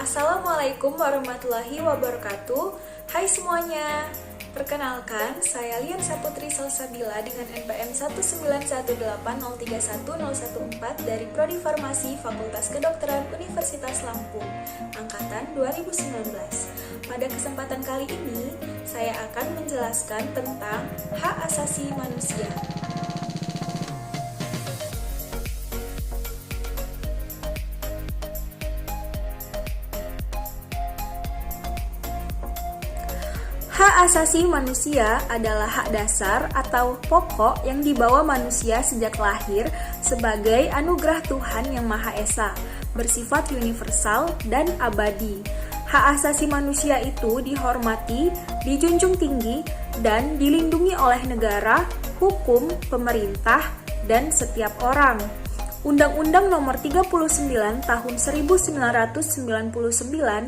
Assalamualaikum warahmatullahi wabarakatuh. Hai semuanya. Perkenalkan, saya Lian Saputri Salsabila dengan NPM 19180311014 dari Prodi Farmasi Fakultas Kedokteran Universitas Lampung, angkatan 2019. Pada kesempatan kali ini, saya akan menjelaskan tentang hak asasi manusia. Hak asasi manusia adalah hak dasar atau pokok yang dibawa manusia sejak lahir sebagai anugerah Tuhan Yang Maha Esa, bersifat universal dan abadi. Hak asasi manusia itu dihormati, dijunjung tinggi, dan dilindungi oleh negara, hukum, pemerintah, dan setiap orang. Undang-Undang Nomor 39 Tahun 1999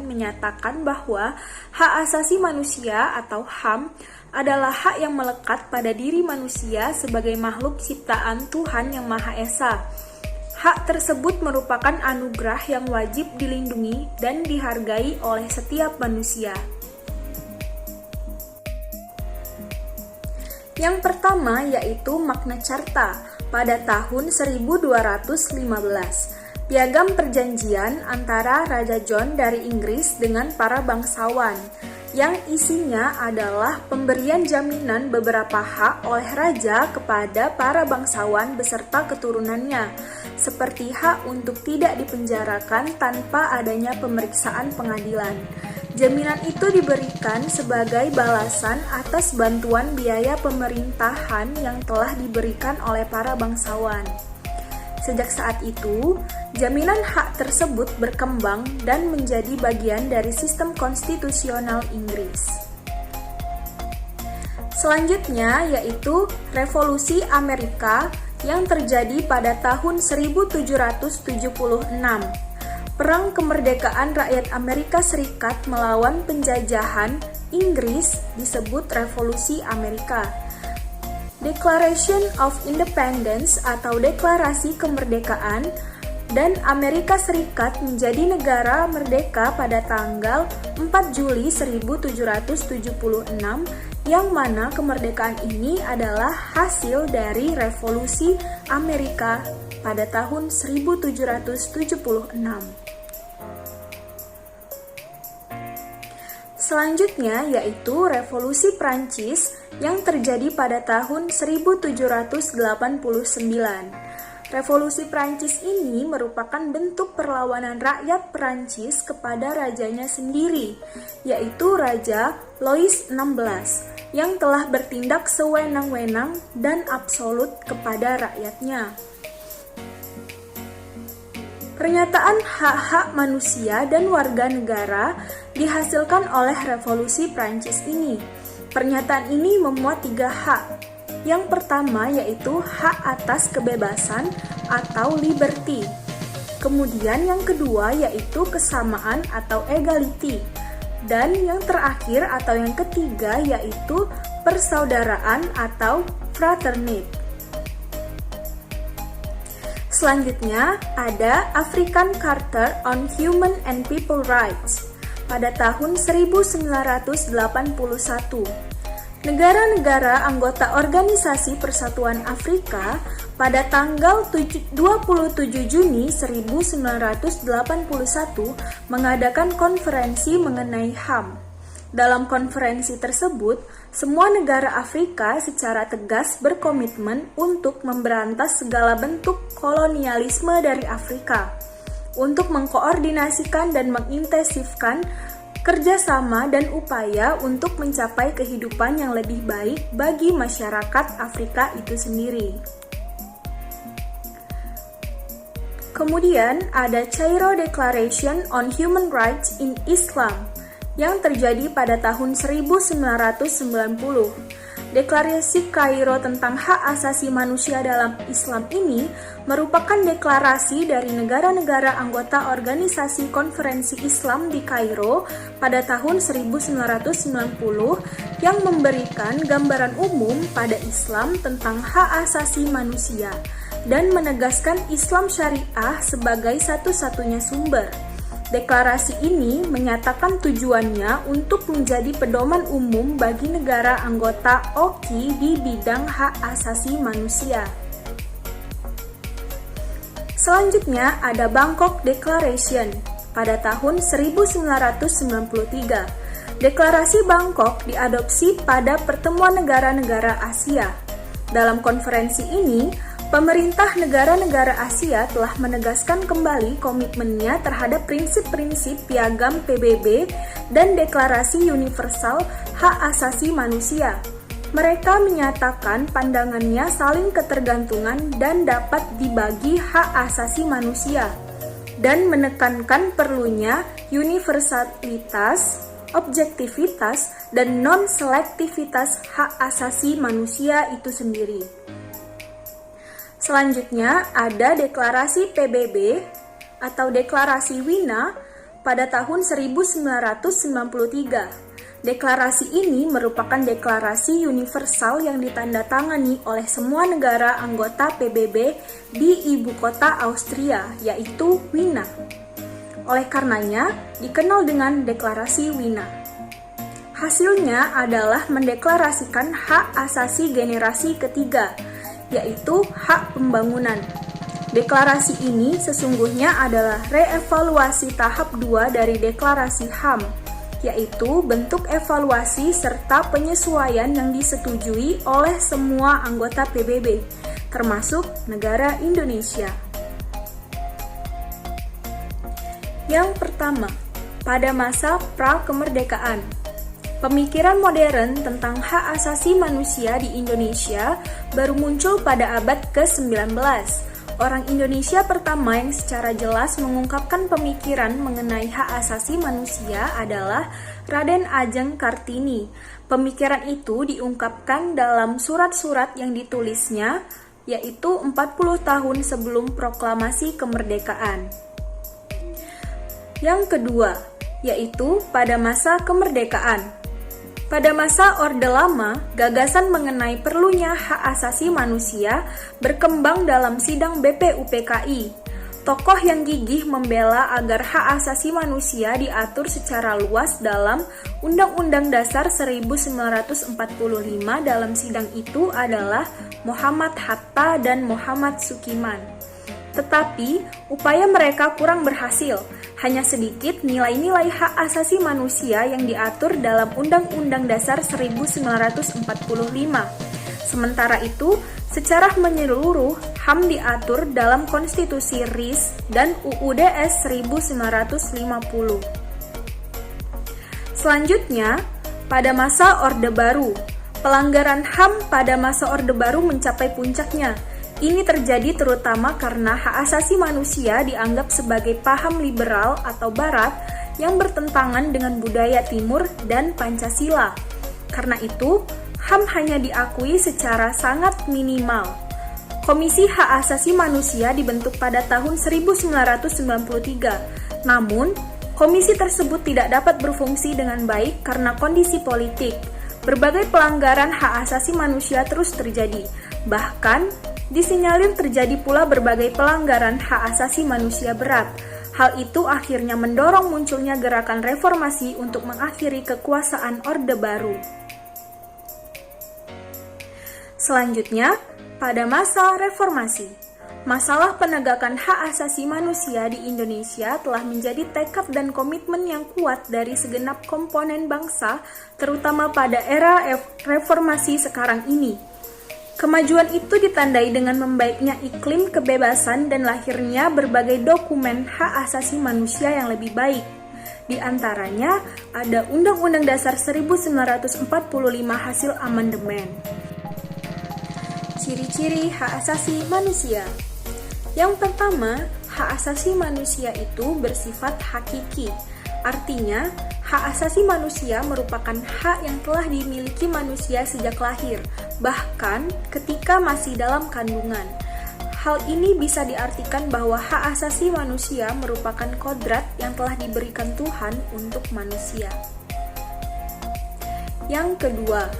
menyatakan bahwa hak asasi manusia atau HAM adalah hak yang melekat pada diri manusia sebagai makhluk ciptaan Tuhan Yang Maha Esa. Hak tersebut merupakan anugerah yang wajib dilindungi dan dihargai oleh setiap manusia. Yang pertama yaitu Magna Carta pada tahun 1215, piagam perjanjian antara Raja John dari Inggris dengan para bangsawan, yang isinya adalah pemberian jaminan beberapa hak oleh raja kepada para bangsawan beserta keturunannya, seperti hak untuk tidak dipenjarakan tanpa adanya pemeriksaan pengadilan. Jaminan itu diberikan sebagai balasan atas bantuan biaya pemerintahan yang telah diberikan oleh para bangsawan. Sejak saat itu, jaminan hak tersebut berkembang dan menjadi bagian dari sistem konstitusional Inggris. Selanjutnya yaitu Revolusi Amerika yang terjadi pada tahun 1776. Perang kemerdekaan rakyat Amerika Serikat melawan penjajahan Inggris disebut Revolusi Amerika. Declaration of Independence atau Deklarasi Kemerdekaan, dan Amerika Serikat menjadi negara merdeka pada tanggal 4 Juli 1776, yang mana kemerdekaan ini adalah hasil dari Revolusi Amerika pada tahun 1776. Selanjutnya yaitu Revolusi Prancis yang terjadi pada tahun 1789. Revolusi Prancis ini merupakan bentuk perlawanan rakyat Prancis kepada rajanya sendiri, yaitu Raja Louis XVI, yang telah bertindak sewenang-wenang dan absolut kepada rakyatnya. Pernyataan hak-hak manusia dan warga negara dihasilkan oleh Revolusi Prancis ini. Pernyataan ini memuat 3 hak. Yang pertama yaitu hak atas kebebasan atau liberty. Kemudian yang kedua yaitu kesamaan atau equality. Dan yang terakhir atau yang ketiga yaitu persaudaraan atau fraternity. Selanjutnya ada African Charter on Human and People Rights pada tahun 1981. Negara-negara anggota Organisasi Persatuan Afrika pada tanggal 27 Juni 1981 mengadakan konferensi mengenai HAM. Dalam konferensi tersebut, semua negara Afrika secara tegas berkomitmen untuk memberantas segala bentuk kolonialisme dari Afrika, untuk mengkoordinasikan dan mengintensifkan kerjasama dan upaya untuk mencapai kehidupan yang lebih baik bagi masyarakat Afrika itu sendiri. Kemudian ada Cairo Declaration on Human Rights in Islam yang terjadi pada tahun 1990. Deklarasi Kairo tentang hak asasi manusia dalam Islam ini merupakan deklarasi dari negara-negara anggota Organisasi Konferensi Islam di Kairo pada tahun 1990 yang memberikan gambaran umum pada Islam tentang hak asasi manusia dan menegaskan Islam Syariah sebagai satu-satunya sumber. Deklarasi ini menyatakan tujuannya untuk menjadi pedoman umum bagi negara anggota OKI di bidang hak asasi manusia. Selanjutnya ada Bangkok Declaration pada tahun 1993. Deklarasi Bangkok diadopsi pada pertemuan negara-negara Asia. Dalam konferensi ini, pemerintah negara-negara Asia telah menegaskan kembali komitmennya terhadap prinsip-prinsip Piagam PBB dan Deklarasi Universal Hak Asasi Manusia. Mereka menyatakan pandangannya saling ketergantungan dan dapat dibagi hak asasi manusia, dan menekankan perlunya universalitas, objektivitas, dan non-selektivitas hak asasi manusia itu sendiri. Selanjutnya ada Deklarasi PBB atau Deklarasi Wina pada tahun 1993. Deklarasi ini merupakan deklarasi universal yang ditandatangani oleh semua negara anggota PBB di ibu kota Austria, yaitu Wina. Oleh karenanya, dikenal dengan Deklarasi Wina. Hasilnya adalah mendeklarasikan hak asasi generasi ketiga, yaitu hak pembangunan. Deklarasi ini sesungguhnya adalah reevaluasi tahap 2 dari Deklarasi HAM, yaitu bentuk evaluasi serta penyesuaian yang disetujui oleh semua anggota PBB, termasuk negara Indonesia. Yang pertama, pada masa pra-kemerdekaan, pemikiran modern tentang hak asasi manusia di Indonesia baru muncul pada abad ke-19. Orang Indonesia pertama yang secara jelas mengungkapkan pemikiran mengenai hak asasi manusia adalah Raden Ajeng Kartini. Pemikiran itu diungkapkan dalam surat-surat yang ditulisnya, yaitu 40 tahun sebelum proklamasi kemerdekaan. Yang kedua, yaitu pada masa kemerdekaan. Pada masa Orde Lama, gagasan mengenai perlunya hak asasi manusia berkembang dalam sidang BPUPKI. Tokoh yang gigih membela agar hak asasi manusia diatur secara luas dalam Undang-Undang Dasar 1945 dalam sidang itu adalah Muhammad Hatta dan Muhammad Sukiman. Tetapi, upaya mereka kurang berhasil. Hanya sedikit nilai-nilai hak asasi manusia yang diatur dalam Undang-Undang Dasar 1945. Sementara itu, secara menyeluruh, HAM diatur dalam Konstitusi RIS dan UUDS 1950. Selanjutnya, pada masa Orde Baru, pelanggaran HAM pada masa Orde Baru mencapai puncaknya. Ini terjadi terutama karena hak asasi manusia dianggap sebagai paham liberal atau barat yang bertentangan dengan budaya timur dan Pancasila. Karena itu, HAM hanya diakui secara sangat minimal. Komisi Hak Asasi Manusia dibentuk pada tahun 1993. Namun, komisi tersebut tidak dapat berfungsi dengan baik karena kondisi politik. Berbagai pelanggaran hak asasi manusia terus terjadi. Bahkan, disinyalir terjadi pula berbagai pelanggaran hak asasi manusia berat. Hal itu akhirnya mendorong munculnya gerakan reformasi untuk mengakhiri kekuasaan Orde Baru. Selanjutnya, pada masa reformasi, masalah penegakan hak asasi manusia di Indonesia telah menjadi tekad dan komitmen yang kuat dari segenap komponen bangsa, terutama pada era reformasi sekarang ini. Kemajuan itu ditandai dengan membaiknya iklim kebebasan dan lahirnya berbagai dokumen hak asasi manusia yang lebih baik. Di antaranya ada Undang-Undang Dasar 1945 hasil amandemen. Ciri-ciri hak asasi manusia. Yang pertama, hak asasi manusia itu bersifat hakiki. Artinya, hak asasi manusia merupakan hak yang telah dimiliki manusia sejak lahir, bahkan ketika masih dalam kandungan. Hal ini bisa diartikan bahwa hak asasi manusia merupakan kodrat yang telah diberikan Tuhan untuk manusia. Yang kedua,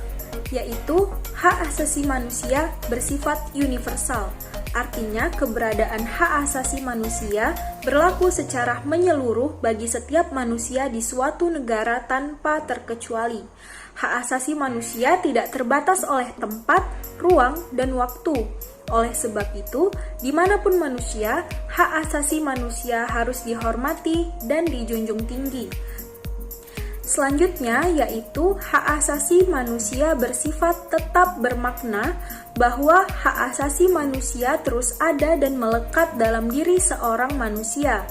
yaitu hak asasi manusia bersifat universal. Artinya, keberadaan hak asasi manusia berlaku secara menyeluruh bagi setiap manusia di suatu negara tanpa terkecuali. Hak asasi manusia tidak terbatas oleh tempat, ruang, dan waktu. Oleh sebab itu, dimanapun manusia, hak asasi manusia harus dihormati dan dijunjung tinggi. Selanjutnya yaitu hak asasi manusia bersifat tetap bermakna bahwa hak asasi manusia terus ada dan melekat dalam diri seorang manusia.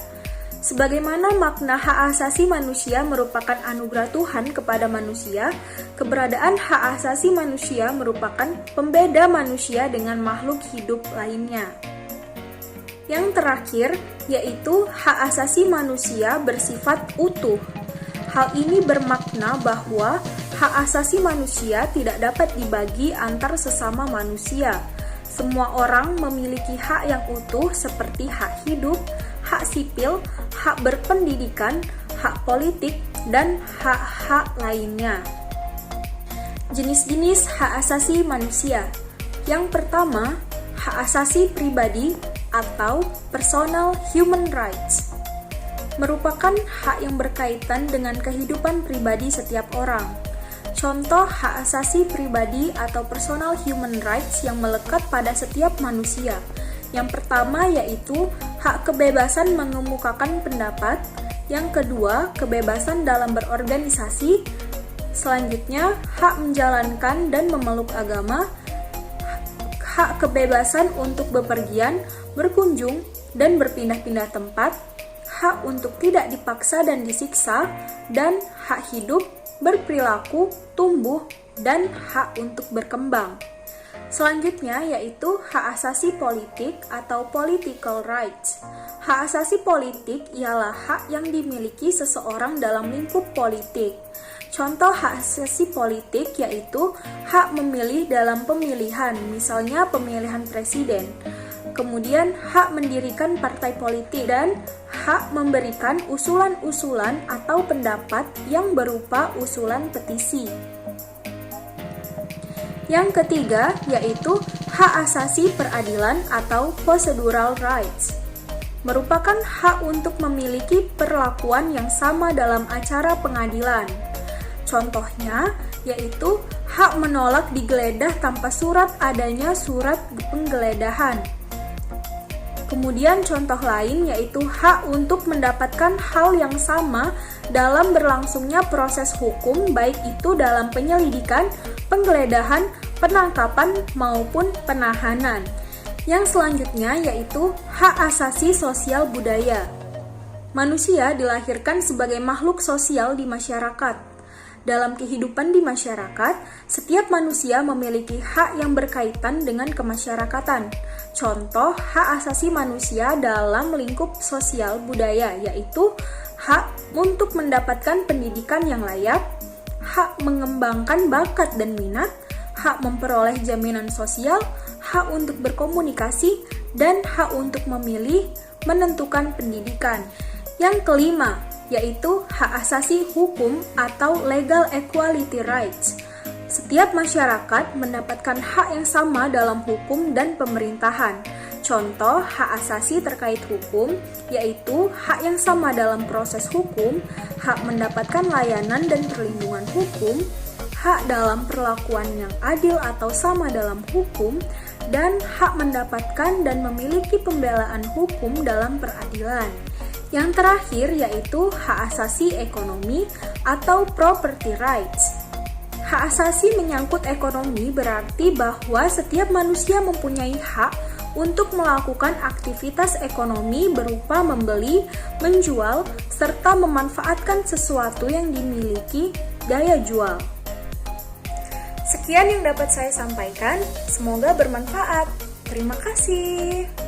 Sebagaimana makna hak asasi manusia merupakan anugerah Tuhan kepada manusia, keberadaan hak asasi manusia merupakan pembeda manusia dengan makhluk hidup lainnya. Yang terakhir yaitu hak asasi manusia bersifat utuh. Hal ini bermakna bahwa hak asasi manusia tidak dapat dibagi antar sesama manusia. Semua orang memiliki hak yang utuh seperti hak hidup, hak sipil, hak berpendidikan, hak politik, dan hak-hak lainnya. Jenis-jenis hak asasi manusia. Yang pertama, hak asasi pribadi atau personal human rights. Merupakan hak yang berkaitan dengan kehidupan pribadi setiap orang. Contoh hak asasi pribadi atau personal human rights yang melekat pada setiap manusia. Yang pertama yaitu hak kebebasan mengemukakan pendapat. Yang kedua, kebebasan dalam berorganisasi. Selanjutnya, hak menjalankan dan memeluk agama. Hak kebebasan untuk bepergian, berkunjung, dan berpindah-pindah tempat. Hak untuk tidak dipaksa dan disiksa, dan hak hidup, berperilaku, tumbuh, dan hak untuk berkembang. Selanjutnya yaitu hak asasi politik atau political rights. Hak asasi politik ialah hak yang dimiliki seseorang dalam lingkup politik. Contoh hak asasi politik yaitu hak memilih dalam pemilihan, misalnya pemilihan presiden. Kemudian hak mendirikan partai politik dan hak memberikan usulan-usulan atau pendapat yang berupa usulan petisi. Yang ketiga yaitu hak asasi peradilan atau procedural rights. Merupakan hak untuk memiliki perlakuan yang sama dalam acara pengadilan. Contohnya yaitu hak menolak digeledah tanpa surat adanya surat penggeledahan. Kemudian contoh lain yaitu hak untuk mendapatkan hal yang sama dalam berlangsungnya proses hukum, baik itu dalam penyelidikan, penggeledahan, penangkapan, maupun penahanan. Yang selanjutnya yaitu hak asasi sosial budaya. Manusia dilahirkan sebagai makhluk sosial di masyarakat. Dalam kehidupan di masyarakat, setiap manusia memiliki hak yang berkaitan dengan kemasyarakatan. Contoh hak asasi manusia dalam lingkup sosial budaya yaitu hak untuk mendapatkan pendidikan yang layak, hak mengembangkan bakat dan minat, hak memperoleh jaminan sosial, hak untuk berkomunikasi, dan hak untuk memilih, menentukan pendidikan. Yang kelima, yaitu hak asasi hukum atau legal equality rights. Setiap masyarakat mendapatkan hak yang sama dalam hukum dan pemerintahan. Contoh hak asasi terkait hukum, yaitu hak yang sama dalam proses hukum, hak mendapatkan layanan dan perlindungan hukum, hak dalam perlakuan yang adil atau sama dalam hukum, dan hak mendapatkan dan memiliki pembelaan hukum dalam peradilan. Yang terakhir yaitu hak asasi ekonomi atau property rights. Hak asasi menyangkut ekonomi berarti bahwa setiap manusia mempunyai hak untuk melakukan aktivitas ekonomi berupa membeli, menjual, serta memanfaatkan sesuatu yang dimiliki daya jual. Sekian yang dapat saya sampaikan, semoga bermanfaat. Terima kasih.